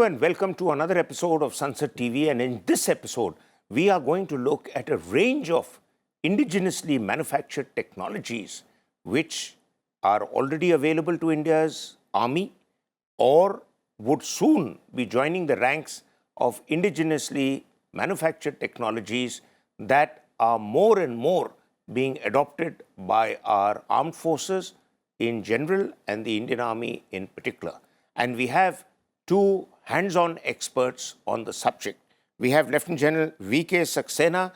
Hello and welcome to another episode of Sansad TV, and in this episode we are going to look at a range of indigenously manufactured technologies which are already available to India's army or would soon be joining the ranks of indigenously manufactured technologies that are more and more being adopted by our armed forces in general and the Indian Army in particular. And we have two hands-on experts on the subject. We have Lieutenant General VK Saxena,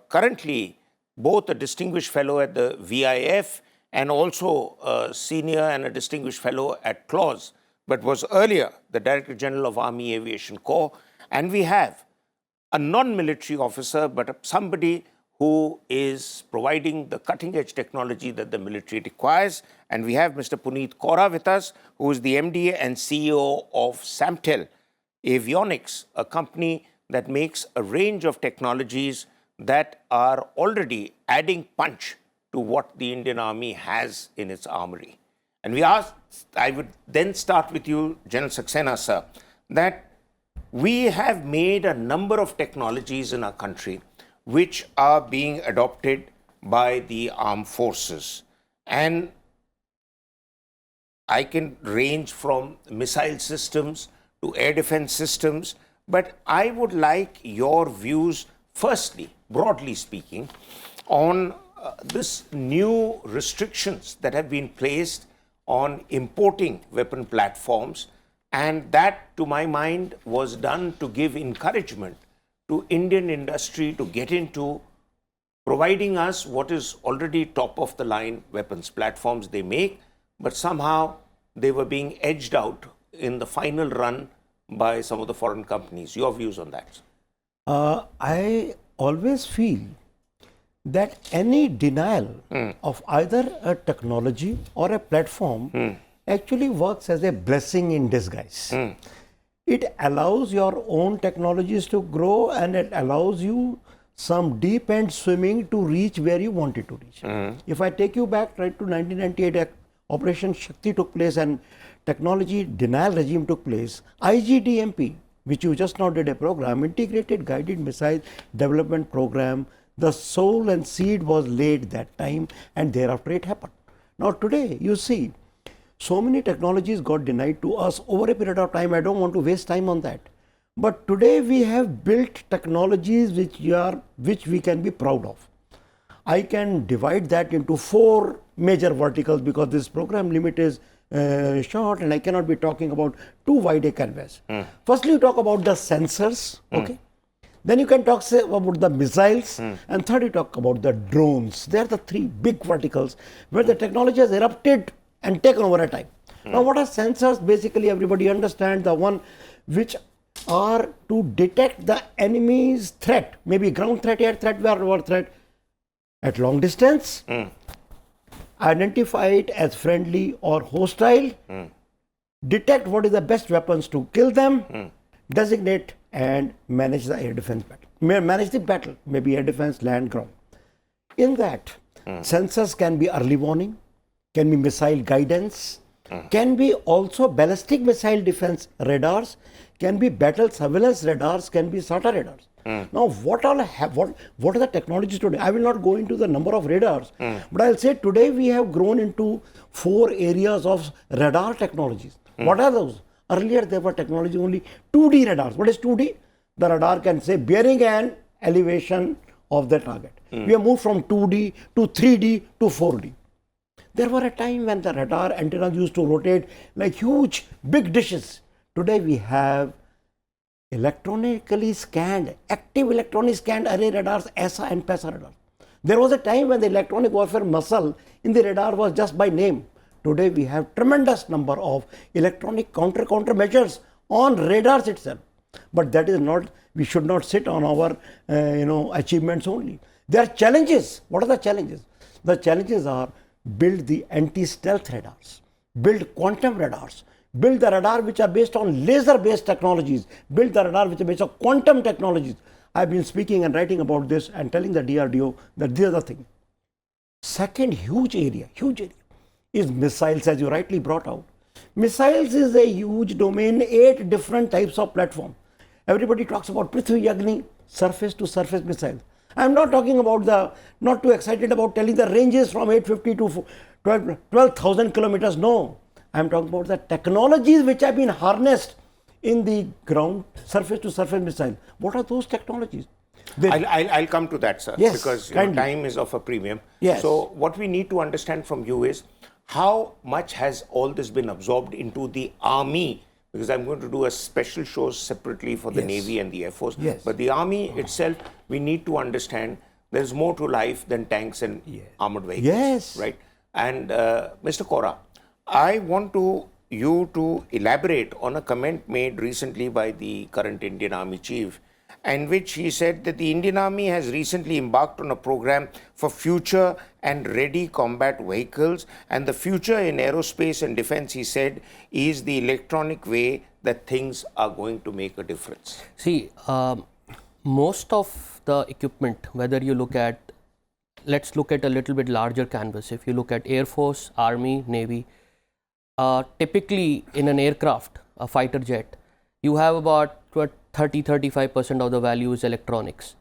currently both a distinguished fellow at the VIF and also a senior and a distinguished fellow at CLAWS, but was earlier the Director General of Army Aviation Corps. And we have a non-military officer, but somebody who is providing the cutting-edge technology that the military requires. And we have Mr. Puneet Kaura with us, who is the MD and CEO of Samtel Avionics, a company that makes a range of technologies that are already adding punch to what the Indian Army has in its armory. And I would then start with you, General Saxena, sir, that we have made a number of technologies in our country which are being adopted by the armed forces. And I can range from missile systems to air defense systems, but I would like your views, firstly, broadly speaking, on this new restrictions that have been placed on importing weapon platforms, and that, to my mind, was done to give encouragement to Indian industry to get into providing us what is already top of the line weapons platforms they make, but somehow they were being edged out in the final run by some of the foreign companies. Your views on that? I always feel that any denial of either a technology or a platform actually works as a blessing in disguise. It allows your own technologies to grow, and it allows you some deep end swimming to reach where you want it to reach. If I take you back right to 1998, Operation Shakti took place and technology denial regime took place. IGDMP, which you just now did a program, Integrated Guided Missile Development Program, the soul and seed was laid that time, and thereafter it happened. Now today you see, so many technologies got denied to us over a period of time. I don't want to waste time on that. But today we have built technologies which we can be proud of. I can divide that into 4 major verticals because this program limit is short and I cannot be talking about too wide a canvas. Firstly, you talk about the sensors, okay? Then you can talk about the missiles, and third you talk about the drones. They are the 3 big verticals where the technology has erupted and taken over a time. Now, what are sensors? Basically, everybody understands the one which are to detect the enemy's threat, maybe ground threat, air threat, whatever threat, at long distance, identify it as friendly or hostile, detect what is the best weapons to kill them, designate and manage the air defense battle. Manage the battle, maybe air defense, land, ground. In that, sensors can be early warning, can be missile guidance, can be also ballistic missile defense radars, can be battle surveillance radars, can be SATA radars. Now, what are the technologies today? I will not go into the number of radars, but I'll say today we have grown into 4 areas of radar technologies. What are those? Earlier there were technology only 2D radars. What is 2D? The radar can say bearing and elevation of the target. We have moved from 2D to 3D to 4D. There were a time when the radar antennas used to rotate like huge, big dishes. Today we have electronically scanned, active electronically scanned array radars, ESA and PESA radars. There was a time when the electronic warfare muscle in the radar was just by name. Today we have tremendous number of electronic counter measures on radars itself. But that is not, we should not sit on our achievements only. There are challenges. What are the challenges? The challenges are build the anti-stealth radars, build quantum radars, build the radar which are based on laser-based technologies, build the radar which are based on quantum technologies. I've been speaking and writing about this and telling the DRDO that these are the things. Second huge area is missiles, as you rightly brought out. Missiles is a huge domain, 8 different types of platform. Everybody talks about Prithvi Agni, surface to surface missiles. I'm not talking about not too excited about telling the ranges from 850 to 12,000 kilometers. No, I'm talking about the technologies which have been harnessed in the ground, surface to surface missile. What are those technologies? I'll come to that, sir, Yes, because time is of a premium. Yes. So what we need to understand from you is how much has all this been absorbed into the army? Because I'm going to do a special show separately for the Navy and the Air Force. Yes. But the army itself, we need to understand there's more to life than tanks and armored vehicles. Yes. Right. And Mr. Kaura, I want you to elaborate on a comment made recently by the current Indian Army Chief, in which he said that the Indian Army has recently embarked on a program for future and ready combat vehicles, and the future in aerospace and defense, he said, is the electronic way that things are going to make a difference. See, most of the equipment, whether you look at, let's look at a little bit larger canvas. If you look at Air Force, Army, Navy, typically in an aircraft, a fighter jet, you have about 30-35% of the value is electronics,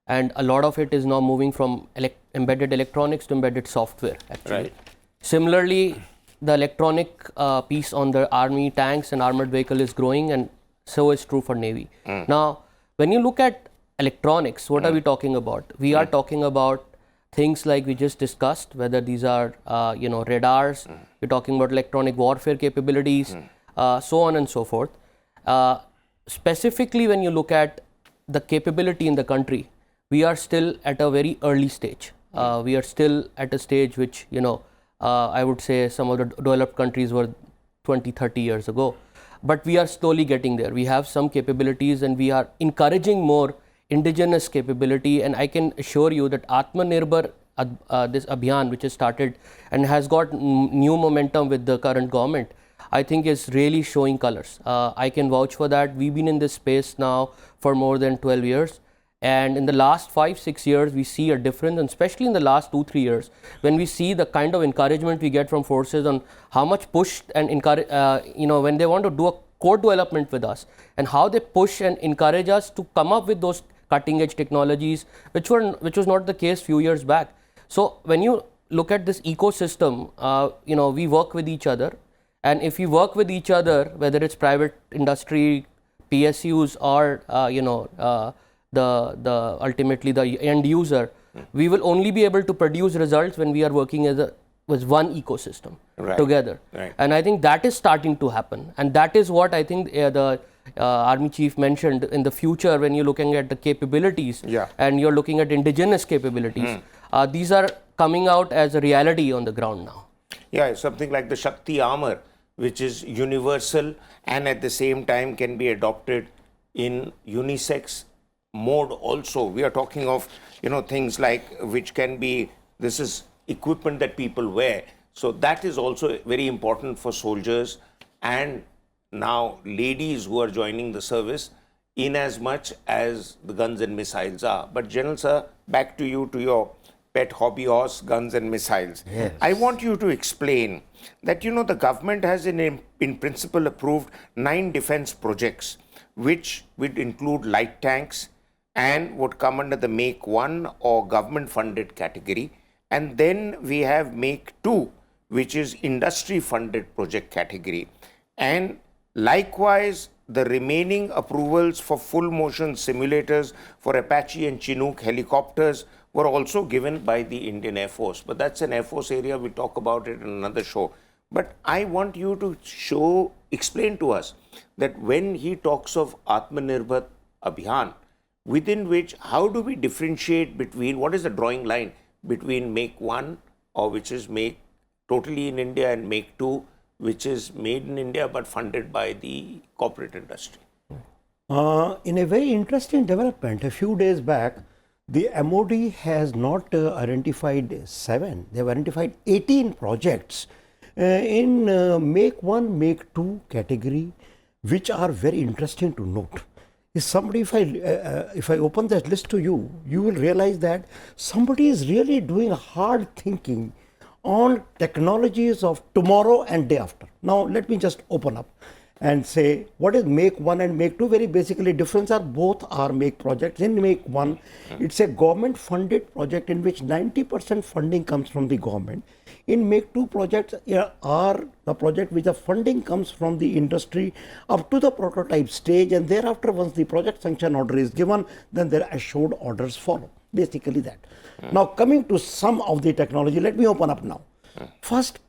and a lot of it is now moving from embedded electronics to embedded software, actually. Right. Similarly, the electronic piece on the army tanks and armored vehicle is growing, and so is true for Navy. Now, when you look at electronics, what are we talking about? We are talking about things like we just discussed, whether these are radars, we're talking about electronic warfare capabilities, so on and so forth. Specifically, when you look at the capability in the country, we are still at a very early stage. We are still at a stage which, I would say some of the developed countries were 20-30 years ago. But we are slowly getting there. We have some capabilities and we are encouraging more indigenous capability. And I can assure you that Atmanirbhar, this Abhiyan, which has started and has got new momentum with the current government, I think is really showing colors. I can vouch for that. We've been in this space now for more than 12 years. And in the last 5-6 years, we see a difference, and especially in the last 2-3 years, when we see the kind of encouragement we get from forces on how much push and encourage, when they want to do a code development with us, and how they push and encourage us to come up with those cutting edge technologies, which was not the case few years back. So when you look at this ecosystem, we work with each other. And if we work with each other, whether it's private industry, PSUs, or the ultimately the end user, we will only be able to produce results when we are working as one ecosystem together. Right. And I think that is starting to happen. And that is what I think the Army Chief mentioned in the future when you're looking at the capabilities and you're looking at indigenous capabilities. These are coming out as a reality on the ground now. Yeah, something like the Shakti armor, which is universal and at the same time can be adopted in unisex mode also. We are talking of, things like which can be, this is equipment that people wear. So that is also very important for soldiers and now ladies who are joining the service in as much as the guns and missiles are. But General Sir, back to you, to your pet hobby horse, guns and missiles. Yes. I want you to explain that, the government has in principle approved 9 defense projects, which would include light tanks and would come under the Make 1 or government funded category. And then we have Make 2, which is industry funded project category. And likewise, the remaining approvals for full motion simulators for Apache and Chinook helicopters were also given by the Indian Air Force. But that's an Air Force area, we'll talk about it in another show. But I want you to explain to us that when he talks of Atmanirbhar Abhiyan, within which, how do we differentiate between, what is the drawing line between Make 1, or which is made totally in India, and Make 2, which is made in India but funded by the corporate industry? In a very interesting development, a few days back, the MOD has not identified 7, they have identified 18 projects in Make 1, Make 2 category, which are very interesting to note. If somebody, if I open that list to you, you will realize that somebody is really doing hard thinking on technologies of tomorrow and day after. Now, let me just open up and say what is Make 1 and Make 2. Very basically, difference are both are Make projects. In Make 1, it's a government funded project in which 90% funding comes from the government. In Make 2 projects are the project which the funding comes from the industry up to the prototype stage, and thereafter once the project sanction order is given, then their assured orders follow. Basically that. Now coming to some of the technology, let me open up now. First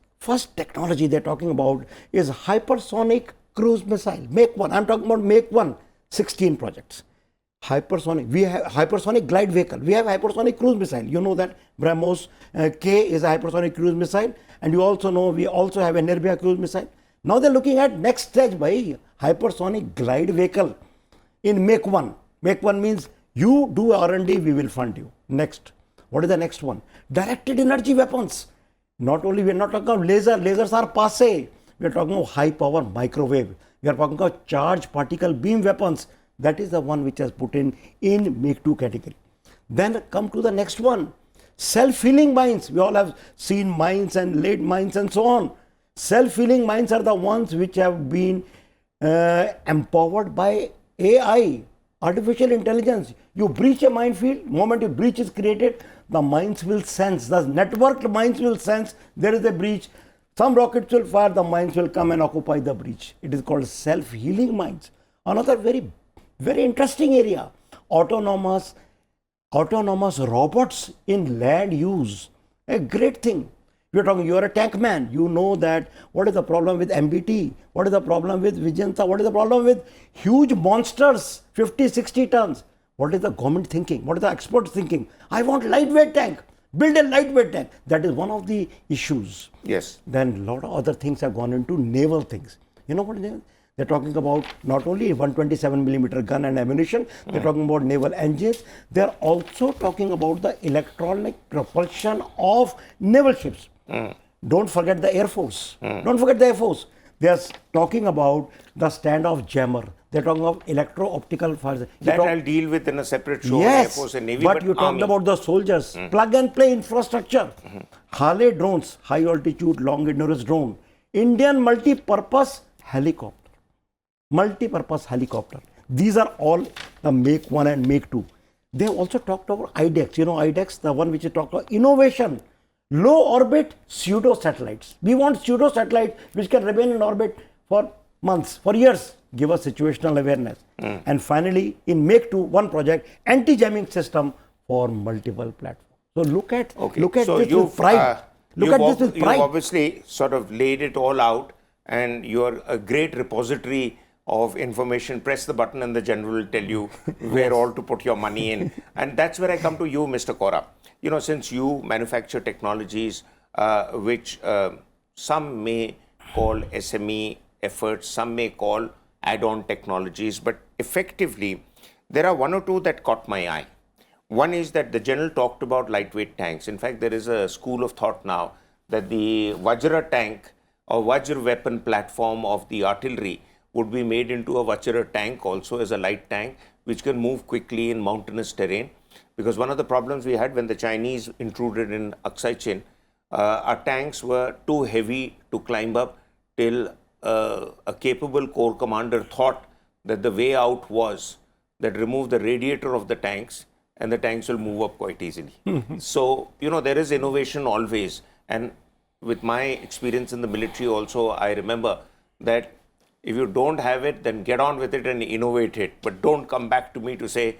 technology they're talking about is hypersonic cruise missile. Make 1. I'm talking about Make 1, 16 projects. Hypersonic. We have hypersonic glide vehicle. We have hypersonic cruise missile. You know that BrahMos K is a hypersonic cruise missile, and you also know we also have a Nirbhaya cruise missile. Now they're looking at next stage by hypersonic glide vehicle in Make 1. Make 1 means you do R&D, we will fund you. Next. What is the next one? Directed energy weapons. Not only we are not talking about laser. Lasers are passé. We are talking about high power microwave. We are talking about charged particle beam weapons. That is the one which has put in Make 2 category. Then come to the next one. Self-healing mines. We all have seen mines and lead mines and so on. Self-healing mines are the ones which have been empowered by AI, artificial intelligence. You breach a minefield, moment a breach is created, the mines will sense, the networked mines will sense there is a breach. Some rockets will fire, the mines will come and occupy the breach. It is called self-healing mines. Another very interesting area, autonomous robots in land use. A great thing. You're talking, you're a tank man. You know that what is the problem with MBT? What is the problem with Vijayanta? What is the problem with huge monsters, 50, 60 tons? What is the government thinking? What is the experts thinking? I want lightweight tank. Build a lightweight tank. That is one of the issues. Yes. Then a lot of other things have gone into naval things. You know what naval? They're talking about not only 127mm gun and ammunition, they're talking about naval engines. They're also talking about the electronic propulsion of naval ships. Don't forget the Air Force. Don't forget the Air Force. They're talking about the standoff jammer. They're talking of electro-optical fires. That I'll deal with in a separate show. Yes, Air Force and Navy, but you talked about the soldiers. Plug and play infrastructure. Harley drones, high altitude, long endurance drone. Indian multi-purpose helicopter. Multi-purpose helicopter. These are all the Make 1 and Make 2. They have also talked about IDEX. You know IDEX, the one which is talked about innovation. Low orbit pseudo satellites. We want pseudo satellites which can remain in orbit for months, for years. Give us situational awareness. And finally, in Make 2, one project, anti-jamming system for multiple platforms. So look at so this with pride. Look at this with pride. You've obviously sort of laid it all out, and you're a great repository of information. Press the button and the general will tell you where all to put your money in. And that's where I come to you, Mr. Kaura. You know, since you manufacture technologies which some may call SME efforts, some may call add-on technologies, but effectively, there are one or two that caught my eye. One is that the general talked about lightweight tanks. In fact, there is a school of thought now that the Vajra tank or Vajra weapon platform of the artillery would be made into a Vajra tank also as a light tank, which can move quickly in mountainous terrain. Because one of the problems we had when the Chinese intruded in Aksai Chin, our tanks were too heavy to climb up till a capable corps commander thought that the way out was that remove the radiator of the tanks and the tanks will move up quite easily. So, you know, there is innovation always. And with my experience in the military also, I remember that if you don't have it, then get on with it and innovate it. But don't come back to me to say,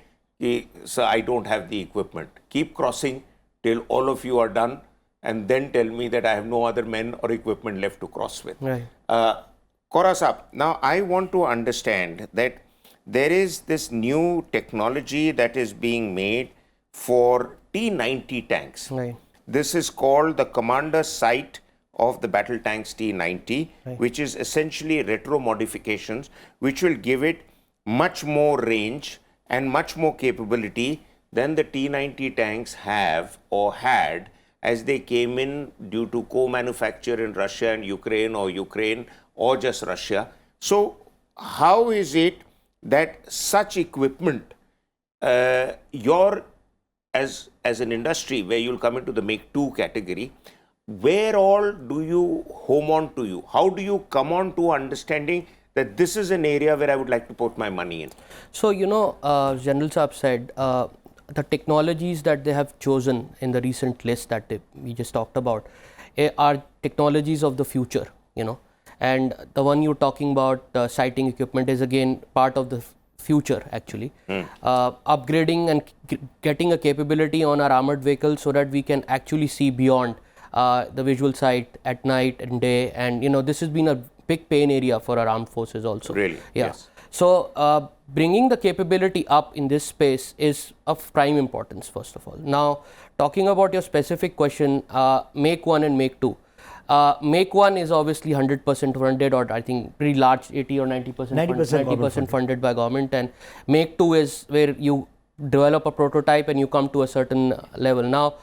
sir, I don't have the equipment. Keep crossing till all of you are done and then tell me that I have no other men or equipment left to cross with. Right. Kaura Saab, now I want to understand that there is this new technology that is being made for T-90 tanks. Right. This is called the Commander Sight of the battle tanks T-90, which is essentially retro modifications, which will give it much more range and much more capability than the T-90 tanks have or had as they came in due to co-manufacture in Russia and Ukraine or just Russia. So how is it that such equipment, you're as an industry where you'll come into the Make 2 category, where all do you home on to you? How do you come on to understanding that this is an area where I would like to put my money in? So, General Saab said the technologies that they have chosen in the recent list that we just talked about are technologies of the future, and the one you're talking about, sighting equipment, is again part of the future actually. Upgrading and getting a capability on our armored vehicles so that we can actually see beyond the visual sight at night and day, and this has been a big pain area for our armed forces also. Really? Yeah. Yes. So bringing the capability up in this space is of prime importance, first of all. Now, talking about your specific question, Make 1 and Make 2. Make 1 is obviously 100% funded, or I think pretty large, 80 or 90% funded by government, and Make 2 is where you develop a prototype and you come to a certain level. Now,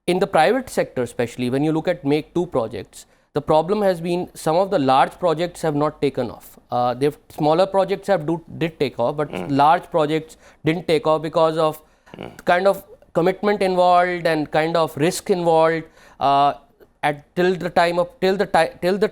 in the private sector especially, when you look at Make 2 projects, the problem has been some of the large projects have not taken off. Smaller projects did take off, but large projects didn't take off because of kind of commitment involved and kind of risk involved. Till the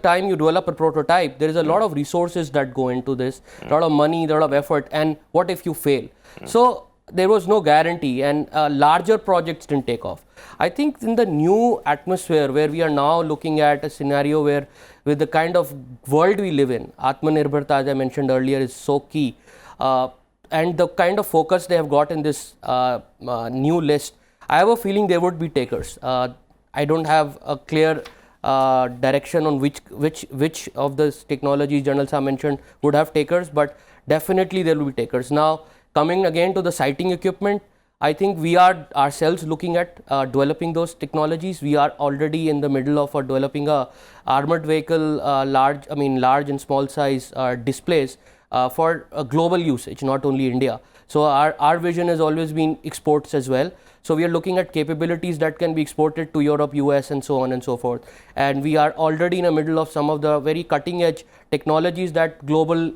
time you develop a prototype, there is a lot of resources that go into this, a lot of money, a lot of effort, and what if you fail? So there was no guarantee, and larger projects didn't take off. I think in the new atmosphere where we are now looking at a scenario where, with the kind of world we live in, Atmanirbharta, as I mentioned earlier, is so key, and the kind of focus they have got in this new list, I have a feeling there would be takers. I don't have a clear direction on which of the technologies General Saab mentioned would have takers, but definitely there will be takers. Now, coming again to the sighting equipment, I think we are ourselves looking at developing those technologies. We are already in the middle of developing a armored vehicle, large and small size displays for global usage, not only India. So our vision has always been exports as well. So we are looking at capabilities that can be exported to Europe, US, and so on and so forth. And we are already in the middle of some of the very cutting edge technologies that global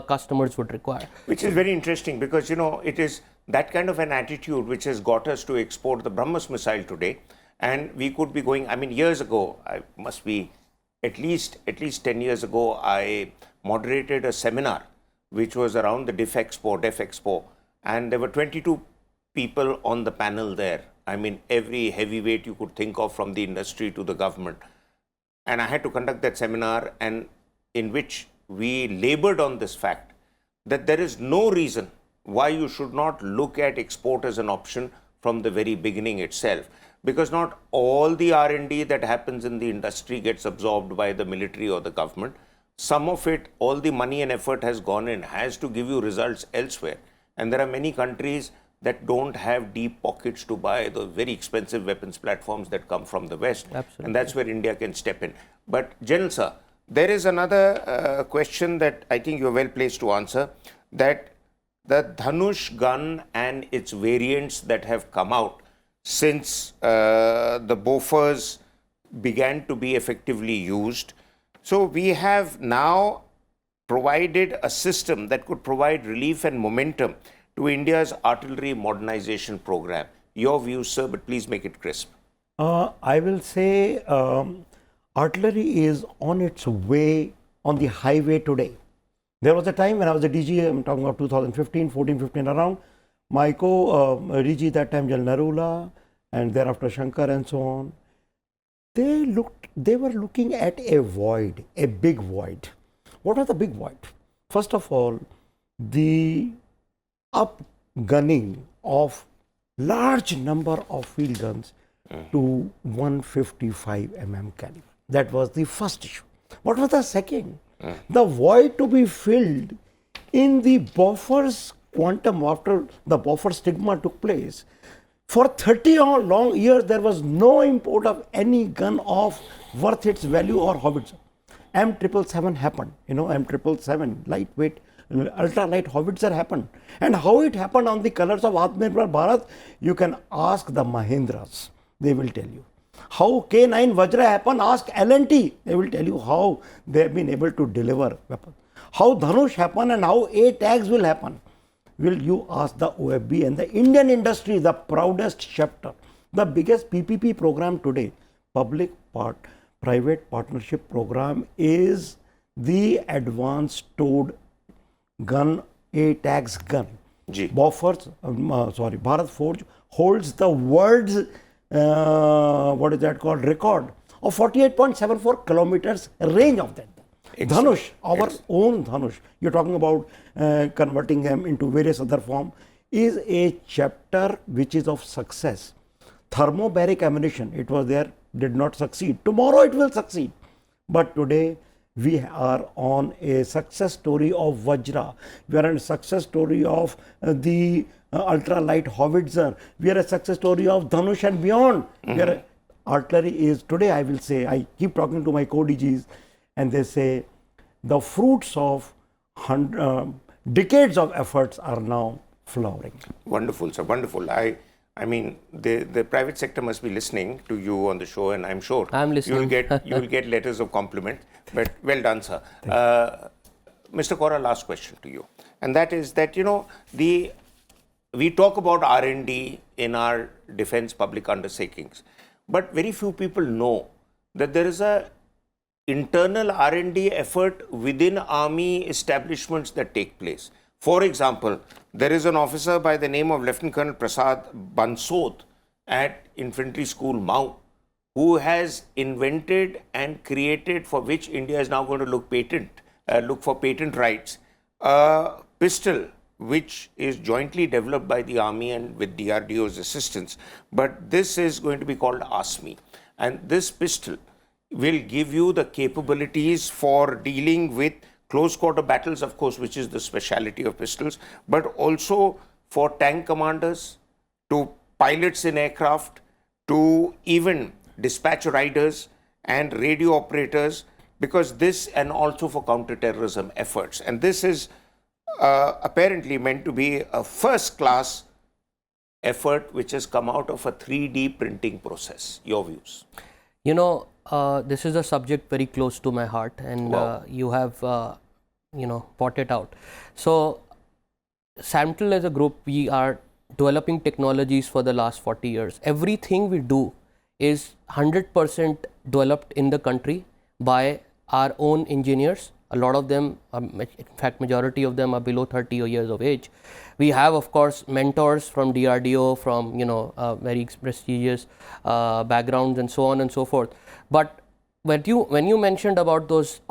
customers would require. Which is very interesting because, it is that kind of an attitude which has got us to export the BrahMos missile today. And we could be going, years ago, I must be at least 10 years ago, I moderated a seminar which was around the DEF Expo, and there were 22 people on the panel there. Every heavyweight you could think of, from the industry to the government. And I had to conduct that seminar, and in which we labored on this fact that there is no reason why you should not look at export as an option from the very beginning itself. Because not all the R&D that happens in the industry gets absorbed by the military or the government. Some of it, all the money and effort has gone in, has to give you results elsewhere. And there are many countries that don't have deep pockets to buy the very expensive weapons platforms that come from the West. Absolutely. And that's where India can step in. But General Sir, there is another question that I think you're well placed to answer, that the Dhanush gun and its variants that have come out since the Bofors began to be effectively used. So we have now provided a system that could provide relief and momentum to India's artillery modernization program. Your views, sir, but please make it crisp. I will say artillery is on its way on the highway today. There was a time when I was a DG, I'm talking about 2015, 14, 15 around, my DG that time, General Narula, and thereafter Shankar and so on, they were looking at a void, a big void. What was the big void? First of all, the upgunning of large number of field guns to 155 mm caliber. That was the first issue. What was the second? The void to be filled in the Bofors quantum after the Bofors stigma took place. For 30 or long years, there was no import of any gun of worth its value or howitzer. M777 happened, M777, lightweight, ultra-light howitzer happened. And how it happened on the colors of Atmanirbhar Bharat, you can ask the Mahindras, they will tell you. How K9 Vajra happened, ask L&T, they will tell you how they have been able to deliver weapons. How Dhanush happened and how A-tags will happen. Will you ask the OFB and the Indian industry, the proudest chapter, the biggest PPP program today, public-private partnership program is the advanced towed gun, ATAGS gun. Jeet. Bharat Forge holds the world's record of 48.74 kilometers range of that. Dhanush, our own Dhanush, you're talking about converting them into various other form, is a chapter which is of success. Thermobaric ammunition, it was there, did not succeed. Tomorrow it will succeed. But today we are on a success story of Vajra. We are on a success story of the ultralight howitzer. We are a success story of Dhanush and beyond. Artillery is today, I will say, I keep talking to my co-DGs and they say the fruits of decades of efforts are now flowering. Wonderful, sir. Wonderful. I mean, the private sector must be listening to you on the show, and I'm sure I'm listening. You will get letters of compliment. But well done, sir. Mr. Kaura, last question to you, and that is that we talk about R&D in our defense public undertakings, but very few people know that there is a internal R&D effort within army establishments that take place. For example, there is an officer by the name of Lieutenant Colonel Prasad Bansod at Infantry School, Mau, who has invented and created, for which India is now going to look for patent rights, a pistol which is jointly developed by the army and with DRDO's assistance. But this is going to be called ASMI. And this pistol will give you the capabilities for dealing with close quarter battles, of course, which is the speciality of pistols, but also for tank commanders, to pilots in aircraft, to even dispatch riders and radio operators, because this, and also for counter-terrorism efforts. And this is apparently meant to be a first-class effort which has come out of a 3D printing process. Your views? This is a subject very close to my heart, and wow. You have, brought it out. So, Samtel as a group, we are developing technologies for the last 40 years. Everything we do is 100% developed in the country by our own engineers. A lot of them, in fact, majority of them are below 30 years of age. We have, of course, mentors from DRDO, from very prestigious backgrounds, and so on and so forth. But when you mentioned about those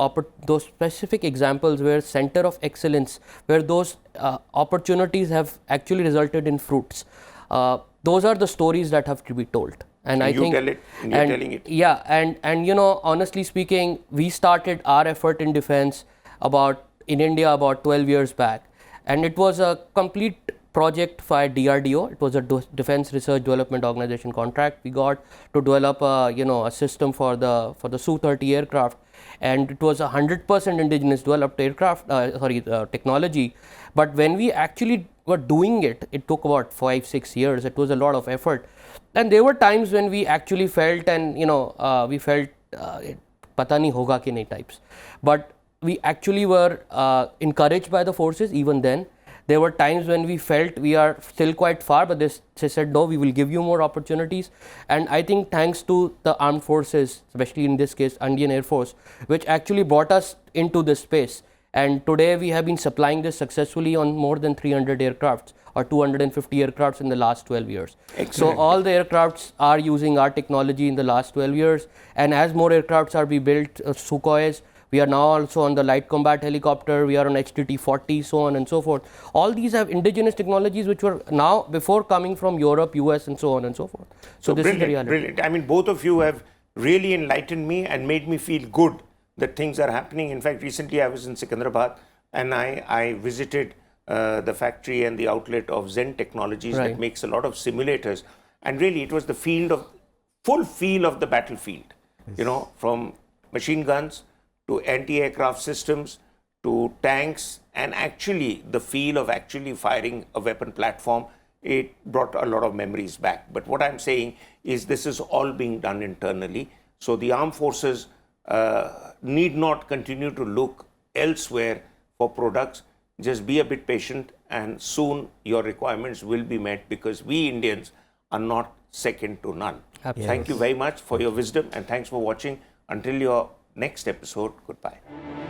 specific examples where center of excellence, where those opportunities have actually resulted in fruits, those are the stories that have to be told. And I think, tell it, and you're telling it. Yeah, and honestly speaking, we started our effort in defense in India about 12 years back, and it was a complete project by DRDO. It was a Defense Research Development Organization contract. We got to develop a system for the Su-30 aircraft, and it was 100% indigenous developed aircraft technology. But when we actually were doing it, it took about 5-6 years. It was a lot of effort. And there were times when we actually felt, and we felt pata nahi hoga ki nahi types. But we actually were encouraged by the forces even then. There were times when we felt we are still quite far, but they said, no, we will give you more opportunities. And I think thanks to the armed forces, especially in this case, Indian Air Force, which actually brought us into this space. And today we have been supplying this successfully on more than 300 aircrafts or 250 aircrafts in the last 12 years. Excellent. So all the aircrafts are using our technology in the last 12 years. And as more aircrafts are being built, Sukhois, we are now also on the light combat helicopter, we are on HTT-40, so on and so forth. All these have indigenous technologies which were now before coming from Europe, US, and so on and so forth. So this is the reality. Brilliant. I mean, both of you have really enlightened me and made me feel good that things are happening. In fact, recently I was in Secunderabad and I visited the factory and the outlet of Zen Technologies that makes a lot of simulators. And really, it was the full feel of the battlefield, from machine guns to anti-aircraft systems, to tanks, and actually the feel of actually firing a weapon platform. It brought a lot of memories back. But what I'm saying is this is all being done internally. So the armed forces need not continue to look elsewhere for products. Just be a bit patient, and soon your requirements will be met, because we Indians are not second to none. Absolutely. Thank you very much for your wisdom and thanks for watching. Until your next episode, goodbye.